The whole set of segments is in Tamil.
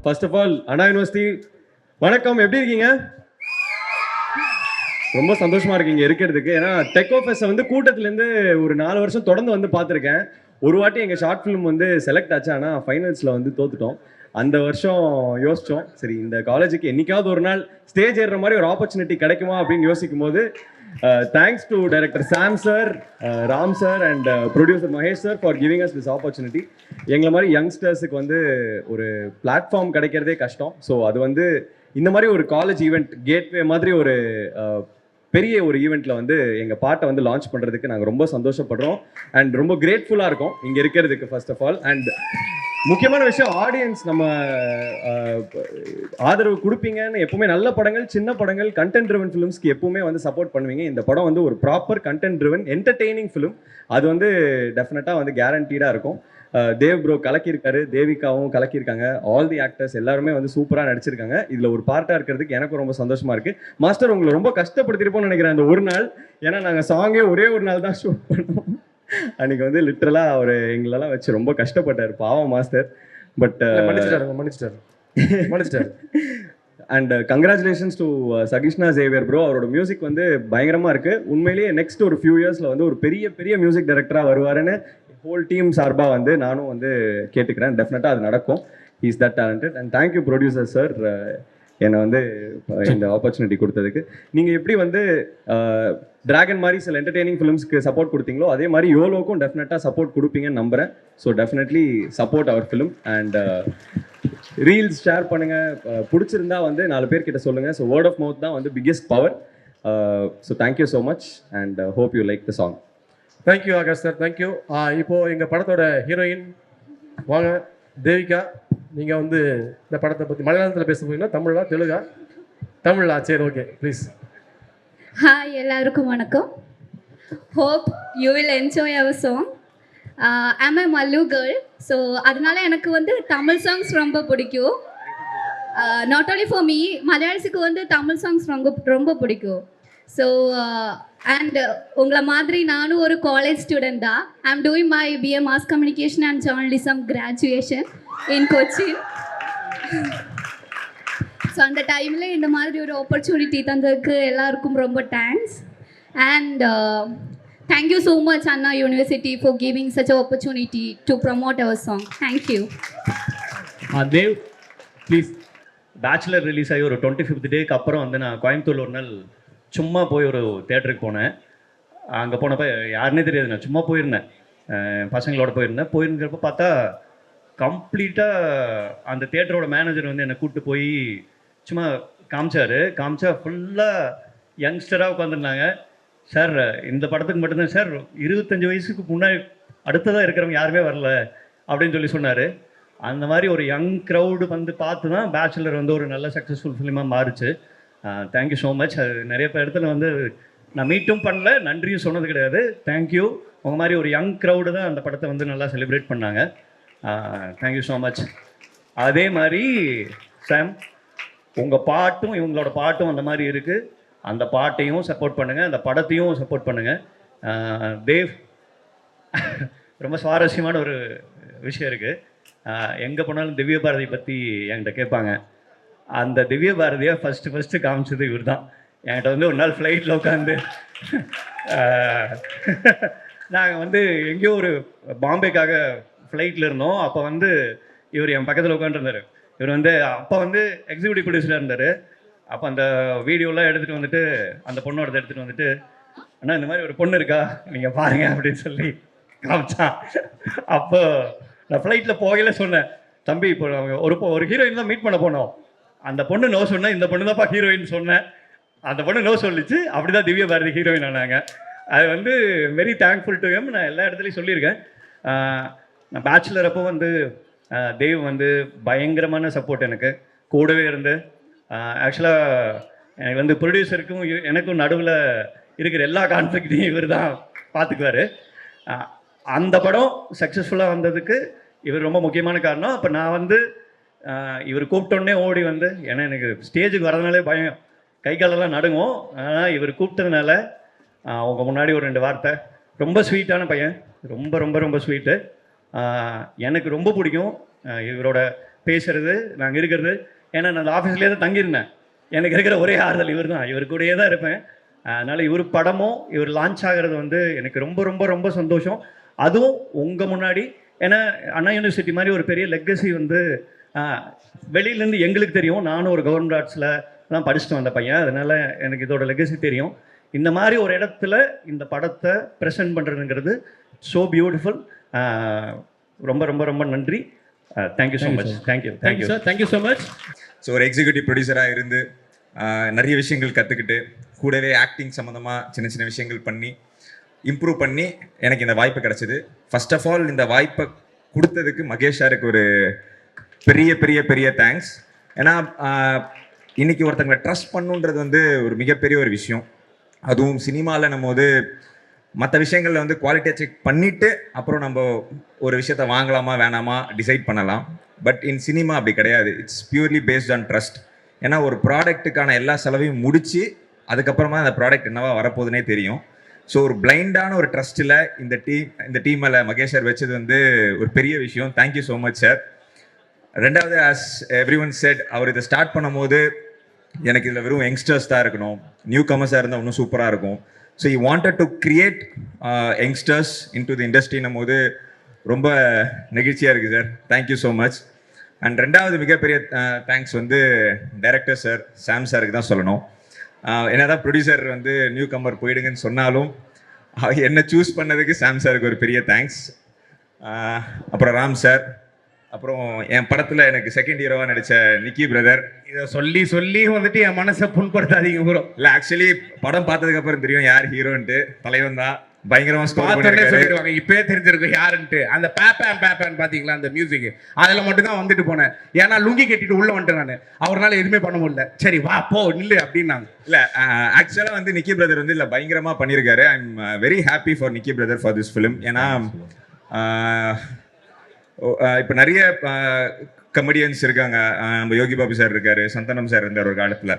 First of all Anna University வணக்கம், எப்படி இருக்கீங்க? ரொம்ப சந்தோஷமா இருக்கு இங்க இருக்கிறதுக்கு. ஏன்னா டெக்கோ ஃபெஸ்ட் வந்து கூட்டத்திலேருந்து ஒரு 4 வருஷம் தொடர்ந்து வந்து பார்த்துருக்கேன். ஒரு வாட்டி எங்கள் ஷார்ட் ஃபிலிம் வந்து செலக்ட் ஆச்சு, ஆனால் ஃபைனல்ஸில் வந்து தோத்துட்டோம். அந்த வருஷம் யோசித்தோம், சரி இந்த காலேஜுக்கு என்னைக்காவது ஒரு நாள் ஸ்டேஜ் ஏறுற மாதிரி ஒரு ஆப்பர்ச்சுனிட்டி கிடைக்குமா அப்படின்னு யோசிக்கும் போது thanks to director Sam sir, Ram sir and producer Mahesh sir for giving us this opportunity. எங்களை மாதிரி யங்ஸ்டர்ஸுக்கு வந்து ஒரு பிளாட்ஃபார்ம் கிடைக்கிறதே கஷ்டம். ஸோ அது வந்து இந்த மாதிரி ஒரு காலேஜ் ஈவெண்ட் கேட்வே மாதிரி ஒரு பெரிய ஒரு ஈவெண்ட்டில் வந்து எங்கள் பாட்டை வந்து லான்ச் பண்ணுறதுக்கு நாங்கள் ரொம்ப சந்தோஷப்படுறோம் அண்ட் ரொம்ப கிரேட்ஃபுல்லாக இருக்கோம் இங்கே இருக்கிறதுக்கு ஃபர்ஸ்ட் ஆஃப் ஆல். அண்ட் முக்கியமான விஷயம், ஆடியன்ஸ் நம்ம ஆதரவு கொடுப்பீங்கன்னு. எப்பவுமே நல்ல படங்கள், சின்ன படங்கள், கண்டென்ட் ட்ரிவன் ஃபிலிம்ஸ்க்கு எப்பவுமே வந்து சப்போர்ட் பண்ணுவீங்க. இந்த படம் வந்து ஒரு proper content driven entertaining film. அது வந்து டெஃபினட்டாக வந்து கேரண்டீடாக இருக்கும். தேவ் ப்ரோ கலக்கியிருக்காரு, தேவிகாவும் கலக்கியிருக்காங்க. ஆல் தி ஆக்டர்ஸ் எல்லாருமே வந்து சூப்பராக நடிச்சிருக்காங்க. இதில் ஒரு பார்ட்டாக இருக்கிறதுக்கு எனக்கும் ரொம்ப சந்தோஷமா இருக்கு. மாஸ்டர், உங்களை ரொம்ப கஷ்டப்படுத்திருப்போம்னு நினைக்கிறேன் அந்த ஒரு நாள். ஏன்னா நாங்கள் சாங்கே ஒரே ஒரு நாள் தான் ஷூட் பண்ணோம். அன்னைக்கு வந்து லிட்டரலாக அவர் எங்களெல்லாம் வச்சு ரொம்ப கஷ்டப்பட்டார், பாவம் மாஸ்டர். பட் மன்னிச்சிட்டாரு. And congratulations to Sakishna Xavier bro. அவரோட மியூசிக் வந்து பயங்கரமாக இருக்குது. உண்மையிலேயே நெக்ஸ்ட் ஒரு ஃபியூ இயர்ஸில் வந்து ஒரு பெரிய பெரிய மியூசிக் டைரக்டராக வருவாருன்னு ஹோல் டீம் சார்பாக வந்து நானும் வந்து கேட்டுக்கிறேன். டெஃபினட்டாக அது நடக்கும். Is that talented. And thank you producer sir, என்னை வந்து இந்த ஆப்பர்ச்சுனிட்டி கொடுத்ததுக்கு. நீங்கள் எப்படி வந்து டிராகன் மாதிரி சில என்டர்டெய்னிங் ஃபிலிம்ஸ்க்கு சப்போர்ட் கொடுத்தீங்களோ, அதே மாதிரி யோலோக்கும் டெஃபினட்டாக சப்போர்ட் கொடுப்பீங்கன்னு நம்புகிறேன். So definitely support our film and reels share பண்ணுங்கள். பிடிச்சிருந்தா வந்து 4 பேர்கிட்ட சொல்லுங்கள். ஸோ வேர்ட் ஆஃப் மவுத் தான் வந்து biggest power. So thank you so much and hope you like the song. Thank you Akash sir, thank you. இப்போது எங்கள் படத்தோட ஹீரோயின் வாங்க தேவிகா. நீங்கள் வந்து இந்த படத்தை பற்றி மலையாளத்தில் பேச போறீங்களா, தமிழா, தெலுங்கா? தமிழா, சரி, ஓகே, ப்ளீஸ். ஹாய், எல்லாருக்கும் வணக்கம். Hope you will enjoy our song. I'm a Mallu girl. So அதனால எனக்கு வந்து தமிழ் சாங்ஸ் ரொம்ப பிடிக்கும். நாட் ஓன்லி ஃபார் மீ, மலையாளிஸுக்கு வந்து தமிழ் சாங்ஸ் ரொம்ப பிடிக்கும். ஸோ அண்ட் உங்களை மாதிரி நானும் ஒரு காலேஜ் ஸ்டூடெண்ட் தான். I am doing my BA mass communication and journalism graduation in Cochin. So அந்த டைமில் இந்த மாதிரி ஒரு ஆப்பர்ச்சுனிட்டி தந்ததுக்கு எல்லாருக்கும் ரொம்ப thanks. And thank you so much Anna University for giving such opportunity to promote our song. Thank you. Dev please. Bachelor release ஆகி ஒரு 25th டேக்கு அப்புறம் வந்து நான் கோயம்புத்தூரில் ஒரு நாள் சும்மா போய் ஒரு தேட்டருக்கு போனேன். அங்கே போனப்போ யாருன்னே தெரியாது, நான் சும்மா போயிருந்தேன், பசங்களோட போயிருந்தப்போ பார்த்தா கம்ப்ளீட்டாக அந்த தேட்டரோட மேனேஜர் வந்து என்னை கூப்பிட்டு போய் சும்மா காமிச்சா ஃபுல்லாக யங்ஸ்டராக உட்காந்துருந்தாங்க. சார், இந்த படத்துக்கு மட்டும்தான் சார் 25 வயசுக்கு முன்னாடி அடுத்ததாக இருக்கிறவங்க யாருமே வரல அப்படின்னு சொல்லி சொன்னார். அந்த மாதிரி ஒரு யங் க்ரௌடு வந்து பார்த்து தான் பேச்சுலர் வந்து ஒரு நல்ல சக்ஸஸ்ஃபுல் ஃபிலிமாக மாறுச்சு. Thank you so much. அது நிறைய இடத்துல வந்து நான் மீட்டும் பண்ணல, நன்றியும் சொன்னது கிடையாது. தேங்க்யூ. உங்கள் மாதிரி ஒரு யங் க்ரௌடு தான் அந்த படத்தை வந்து நல்லா செலிப்ரேட் பண்ணாங்க. Thank you so much. அதே மாதிரி சாம், உங்கள் பாட்டும் இவங்களோட பாட்டும் அந்த மாதிரி இருக்குது. அந்த பாட்டையும் சப்போர்ட் பண்ணுங்கள், அந்த படத்தையும் சப்போர்ட் பண்ணுங்கள். தேவ், ரொம்ப சுவாரஸ்யமான ஒரு விஷயம் இருக்குது. எங்கே போனாலும் திவ்ய பாரதி பற்றி என்கிட்ட கேட்பாங்க. அந்த திவ்ய பாரதியை ஃபஸ்ட்டு காமிச்சது இவர் தான். என்கிட்ட வந்து ஒரு நாள் ஃப்ளைட்டில் உட்காந்து நாங்கள் வந்து எங்கேயோ ஒரு பாம்பேக்காக ஃப்ளைட்டில் இருந்தோம். அப்போ வந்து இவர் என் பக்கத்தில் உட்காந்துருந்தார். இவர் வந்து அப்போ வந்து எக்ஸிக்யூட்டிவ் ப்ரொடியூசராக இருந்தார். அப்போ அந்த வீடியோலாம் எடுத்துகிட்டு வந்துட்டு அந்த பொண்ணோட எடுத்துகிட்டு வந்துட்டு, அண்ணா இந்த மாதிரி ஒரு பொண்ணு இருக்கா, நீங்கள் பாருங்கள் அப்படின்னு சொல்லி காமிச்சான். அப்போ நான் ஃப்ளைட்டில் போகல சொன்னேன், தம்பி இப்போ ஒரு ஹீரோயின் தான் மீட் பண்ண போனோம், அந்த பொண்ணு நோ சொன்னேன், இந்த பொண்ணு தான்ப்பா ஹீரோயின் சொன்னேன். அந்த பொண்ணு நோ சொல்லிச்சு. அப்படி தான் திவ்ய பாரதி ஹீரோயின் ஆனாங்க. அது வந்து வெரி தேங்க்ஃபுல் டு ஹிம். நான் எல்லா இடத்துலையும் சொல்லியிருக்கேன். நான் பேச்சுலர் அப்போ வந்து தேவ் வந்து பயங்கரமான சப்போர்ட், எனக்கு கூடவே இருந்து. ஆக்சுவலாக எனக்கு வந்து ப்ரொடியூசருக்கும் எனக்கும் நடுவில் இருக்கிற எல்லா கான்ஃப்ளிக்டையும் இவர் தான் பார்த்துக்குவார். அந்த படம் சக்ஸஸ்ஃபுல்லாக வந்ததுக்கு இவர் ரொம்ப முக்கியமான காரணம். அப்போ நான் வந்து இவர் கூப்பிட்டோன்னே ஓடி வந்து, ஏன்னா எனக்கு ஸ்டேஜுக்கு வரதுனாலே பயம், கை காலெல்லாம் நடுங்கும். ஆனால் இவர் கூப்பிட்டதுனால அவங்க முன்னாடி ஒரு 2 வார்த்தை. ரொம்ப ஸ்வீட்டான பையன், ரொம்ப ரொம்ப ரொம்ப ஸ்வீட்டு. எனக்கு ரொம்ப பிடிக்கும் இவரோட பேசுறது, நாங்கள் இருக்கிறது. ஏன்னா நான் அந்த ஆஃபீஸ்லேயே தான் தங்கியிருந்தேன். எனக்கு இருக்கிற ஒரே ஆறுதல் இவர் தான், இவர் கூடயே தான் இருப்பேன். அதனால் இவர் படமும் இவர் லான்ச் ஆகிறது வந்து எனக்கு ரொம்ப ரொம்ப ரொம்ப சந்தோஷம். அதுவும் உங்கள் முன்னாடி. ஏன்னா அண்ணா யூனிவர்சிட்டி மாதிரி ஒரு பெரிய லெக்கசி வந்து வெளியிலேருந்து எங்களுக்கு தெரியும். நானும் ஒரு கவர்மெண்ட் ஆர்ட்ஸில் தான் படிச்சுட்டு வந்த பையன், அதனால் எனக்கு இதோட லெக்கசி தெரியும். இந்த மாதிரி ஒரு இடத்துல இந்த படத்தை ப்ரெசென்ட் பண்ணுறதுங்கிறது ஸோ பியூட்டிஃபுல். ரொம்ப ரொம்ப ரொம்ப நன்றி. Thank you so much. Thank you thank you sir, thank you so much. So ஒரு எக்ஸிக்யூட்டிவ் ப்ரொடியூசராக இருந்து நிறைய விஷயங்கள் கற்றுக்கிட்டு, கூடவே ஆக்டிங் சம்மந்தமாக சின்ன சின்ன விஷயங்கள் பண்ணி இம்ப்ரூவ் பண்ணி எனக்கு இந்த வாய்ப்பு கிடச்சிது. ஃபர்ஸ்ட் ஆஃப் ஆல் இந்த வாய்ப்பை கொடுத்ததுக்கு மகேஷ் சாருக்கு ஒரு பெரிய பெரிய பெரிய தேங்க்ஸ். ஏன்னா இன்னைக்கு ஒருத்தங்களை ட்ரஸ்ட் பண்ணுன்றது வந்து ஒரு மிகப்பெரிய ஒரு விஷயம். அதுவும் சினிமாவில் நம்ம வந்து மற்ற விஷயங்களில் வந்து குவாலிட்டியை செக் பண்ணிவிட்டு அப்புறம் நம்ம ஒரு விஷயத்த வாங்கலாமா வேணாமா டிசைட் பண்ணலாம். பட் இன் சினிமா அப்படி கிடையாது. It's purely based on trust. ஏன்னா ஒரு ப்ராடக்ட்டுக்கான எல்லா செலவையும் முடித்து அதுக்கப்புறமா அந்த ப்ராடக்ட் என்னவா வரப்போகுதுன்னே தெரியும். ஸோ ஒரு பிளைண்டான ஒரு ட்ரஸ்ட்டில் இந்த டீம் மேலே மகேஷ் சார் வச்சது வந்து ஒரு பெரிய விஷயம். Thank you so much sir. ரெண்டாவது, ஆஸ் எவ்ரி ஒன் செட், அவர் இதை ஸ்டார்ட் பண்ணும்போது எனக்கு இதில் வெறும் யங்ஸ்டர்ஸ் தான் இருக்கணும், நியூ கமர்ஸாக இருந்தால் இன்னும் சூப்பராக இருக்கும். So you wanted to create youngsters into to இண்டஸ்ட்ரின்னும் போது ரொம்ப நெகிழ்ச்சியாக இருக்குது sir. Thank you so much. And ரெண்டாவது மிகப்பெரிய தேங்க்ஸ் வந்து டைரக்டர் சார் சாம் சாருக்கு தான் சொல்லணும். என்னதான் ப்ரொடியூசர் வந்து நியூ கமர் போயிடுங்கன்னு சொன்னாலும் என்னை சூஸ் பண்ணதுக்கு சாம் சாருக்கு ஒரு பெரிய தேங்க்ஸ். அப்புறம் ராம் சார், அப்புறம் என் படத்தில் எனக்கு செகண்ட் ஹீரோவாக நடித்த நிக்கி பிரதர். இதை சொல்லி சொல்லி வந்துட்டு என் மனசை புண்படுத்தாதீங்க ப்ரோ. இல்லை, ஆக்சுவலி படம் பார்த்ததுக்கப்புறம் தெரியும் யார் ஹீரோன்ட்டு. தலைவன் தான் பயங்கரமாக சொல்லிடுவாங்க, இப்பயே தெரிஞ்சிருக்கும் யாருன்ட்டு. அந்த பேப்பேன் பாத்தீங்களா அந்த மியூசிக், அதில் மட்டும் தான் வந்துட்டு போனேன். ஏன்னா லுங்கி கட்டிட்டு உள்ள வந்துட்டேன் நான். அவரால் எதுவுமே பண்ண முடியல. சரி வா போ நில்லு அப்படின்னாங்க. இல்லை, ஆக்சுவலாக வந்து நிக்கி பிரதர் வந்து இல்லை பயங்கரமாக பண்ணியிருக்காரு. I am very happy for Nikki brother for this film. ஏன்னா இப்போ நிறைய கமெடியன்ஸ் இருக்காங்க. நம்ம யோகி பாபு சார் இருக்காரு, சந்தானம் சார் இருந்தார் ஒரு காலத்தில்.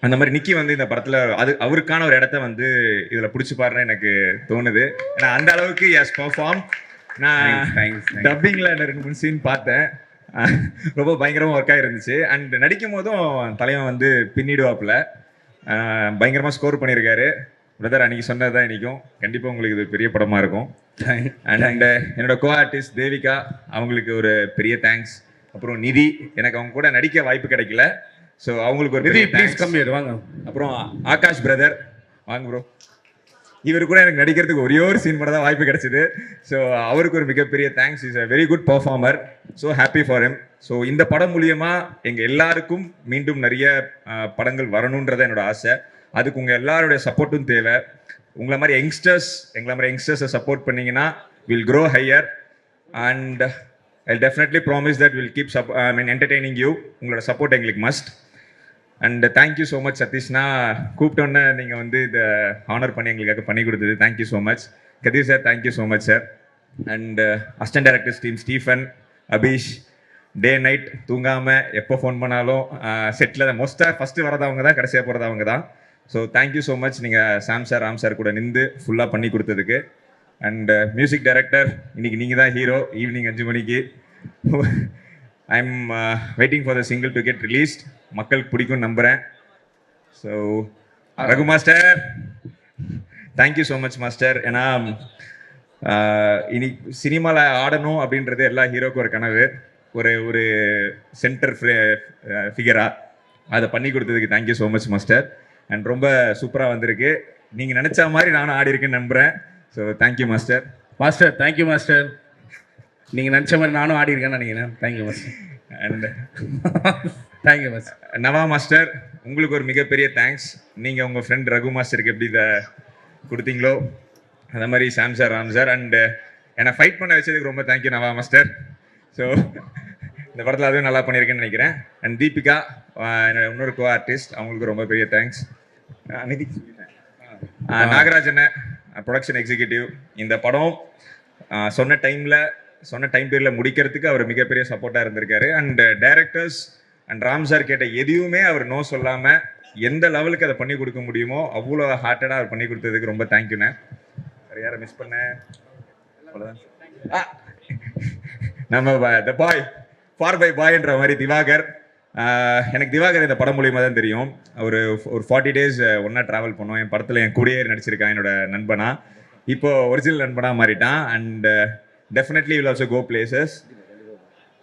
அந்த மாதிரி நிக்கி வந்து இந்த படத்தில் அவருக்கான ஒரு இடத்த வந்து இதில் பிடிச்சி பாருன்னு எனக்கு தோணுது. ஏன்னா அந்த அளவுக்கு எஸ் பர்ஃபார்ம். நான் டப்பிங்கில் 2-3 சீன் பார்த்தேன், ரொம்ப பயங்கரமாக ஒர்க் ஆகிருந்துச்சு. அண்ட் நடிக்கும் போதும் தலைவன் வந்து பின்னிடுவாப்பில் பயங்கரமாக ஸ்கோர் பண்ணியிருக்காரு. பிரதர் அன்றைக்கி சொன்னது தான் இன்றைக்கும் கண்டிப்பாக உங்களுக்கு இது பெரிய படமாக இருக்கும். அண்ட் என்னோட கோ ஆர்டிஸ்ட் தேவிகா, அவங்களுக்கு ஒரு பெரிய தேங்க்ஸ். அப்புறம் நிதி, எனக்கு அவங்க கூட நடிக்க வாய்ப்பு கிடைக்கல, ஸோ அவங்களுக்கு ஒரு பெரிய ப்ளீஸ் கம்மி வாங்க. அப்புறம் ஆகாஷ் பிரதர், வாங்க ப்ரோ. இவர் கூட எனக்கு நடிக்கிறதுக்கு ஒரே ஒரு சீன் மட்டும் தான் வாய்ப்பு கிடைச்சிது. ஸோ அவருக்கு ஒரு மிகப்பெரிய thanks. Is a very good performer. So happy for him. So இந்த படம் மூலியமாக எங்கள் எல்லாருக்கும் மீண்டும் நிறைய படங்கள் வரணுன்றதை என்னோட ஆசை. அதுக்கு உங்கள் எல்லாருடைய சப்போர்ட்டும் தேவை. எங்களை மாதிரி யங்ஸ்டர்ஸை சப்போர்ட் பண்ணிங்கன்னா will grow higher. And I definitely promise that will keep entertaining you. உங்களோட சப்போர்ட் எங்களுக்கு must. And thank you so much சதீஷ்னா, கூப்பிட்டோன்னே நீங்கள் வந்து இதை ஹானர் பண்ணி எங்களுக்காக பண்ணி கொடுத்தது. Thank you so much Kathir sir. Thank you so much sir. And assistant directors team Stephen, Abhish, day night தூங்காமல் எப்போ ஃபோன் பண்ணாலும் செட்டில் மோஸ்ட்டாக ஃபஸ்ட்டு வரதவங்க தான், கடைசியாக போகிறதவங்க தான். ஸோ தேங்க்யூ ஸோ மச் நீங்கள் சாம் சார் ராம் சார் கூட நின்று ஃபுல்லாக பண்ணி கொடுத்ததுக்கு. அண்ட் மியூசிக் டைரக்டர், இன்னைக்கு நீங்கள் தான் ஹீரோ. ஈவினிங் 5 மணிக்கு I am waiting for the single to get released. மக்களுக்கு பிடிக்கும் நம்புகிறேன். So Raghu master, thank you so much master. ஏன்னா இனி சினிமாவில் ஆடணும் அப்படின்றது எல்லா ஹீரோக்கும் ஒரு கனவு. ஒரு சென்டர் ஃபிகராக அதை பண்ணி கொடுத்ததுக்கு thank you so much master. And ரொம்ப சூப்பராக வந்திருக்கு. நீங்கள் நினச்ச மாதிரி நானும் ஆடி இருக்கேன்னு நம்புகிறேன். So thank you master. Master thank you master. நீங்கள் நினச்ச மாதிரி நானும் ஆடி இருக்கேன்னு நினைக்கிறேன். Thank you master. And thank you master. Nava master, உங்களுக்கு ஒரு மிகப்பெரிய தேங்க்ஸ். நீங்கள் உங்கள் ஃப்ரெண்ட் ரகு மாஸ்டருக்கு எப்படி இதை கொடுத்தீங்களோ அந்த மாதிரி சாம் சார் ராம் சார் அண்ட் என்னை ஃபைட் பண்ண வச்சதுக்கு ரொம்ப தேங்க்யூ நவா மாஸ்டர். ஸோ இந்த படத்தில் அதுவும் நல்லா பண்ணியிருக்கேன்னு நினைக்கிறேன். அண்ட் தீபிகா, இன்னொரு கோ ஆர்டிஸ்ட், அவங்களுக்கு ரொம்ப பெரிய தேங்க்ஸ். நாகராஜன் ப்ரொடக்ஷன் எக்ஸிக்யூட்டிவ், இந்த படம் சொன்ன டைம் பீரியடில் முடிக்கிறதுக்கு அவர் மிகப்பெரிய சப்போர்ட்டாக இருந்திருக்காரு. And directors and Ram sir கேட்ட எதையுமே அவர் நோ சொல்லாமல் எந்த லெவலுக்கு அதை பண்ணி கொடுக்க முடியுமோ அவ்வளோ ஹார்ட்டடாக அவர் பண்ணி கொடுத்ததுக்கு ரொம்ப தேங்க்யூண்ணே. வேறு யாரை மிஸ் பண்ண? நம்ம த பாய் ஃபார் பை பாய்ன்ற மாதிரி திவாகர். எனக்கு திவாகர் இந்த படம் மூலியமாக தான் தெரியும். ஒரு 40 டேஸ் ஒன்றா ட்ராவல் பண்ணோம். என் படத்தில் என் கூடயே நடிச்சிருக்கான் என்னோட நண்பனா. இப்போ ஒரிஜினல் நண்பனாக மாறிட்டான். And definitely will also go places.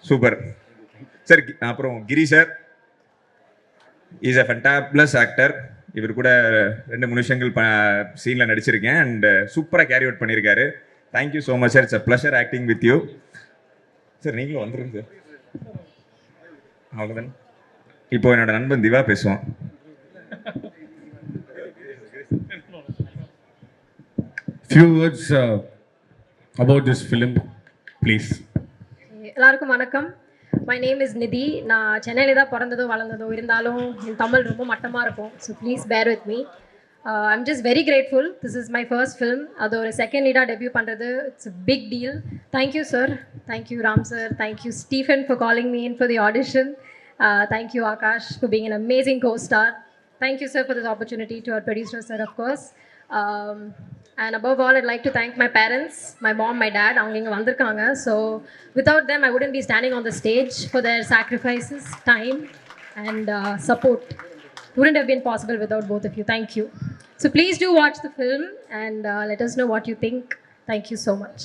Super sir. அப்புறம் Giri sir is a fantabulous actor. இவர் கூட 2-3 விஷயங்கள் சீனில் நடிச்சிருக்கேன். அண்ட் சூப்பராக கேரி அவுட் பண்ணியிருக்காரு. Thank you so much sir. It's a pleasure acting with you sir. நீங்களும் வந்துருங்க சார். அவ்வளோதான். இப்போ என்னோட நண்பன் திவா பேசுவான். Few words about this film, please. எல்லாருக்கும் வணக்கம். மை நேம் இஸ் நிதி. நான் சென்னையில் தான் பிறந்ததோ வளர்ந்ததோ, இருந்தாலும் என் தமிழ் ரொம்ப மட்டமாக இருக்கும். So please bear with me. I'm just very grateful. This is my first film. அது ஒரு செகண்ட் லீடாக டெபியூ பண்ணுறது it's a big deal. Thank you sir. Thank you Ram sir. Thank you Stephen for calling me in for the audition. Thank you Akash for being an amazing co-star. Thank you sir for this opportunity. To our producer sir, of course. And above all, I'd like to thank my parents, my mom, my dad. Avanga inga vandirukanga. So without them, I wouldn't be standing on the stage. For their sacrifices, time and support wouldn't have been possible without both of you. Thank you. So please do watch the film and let us know what you think. Thank you so much.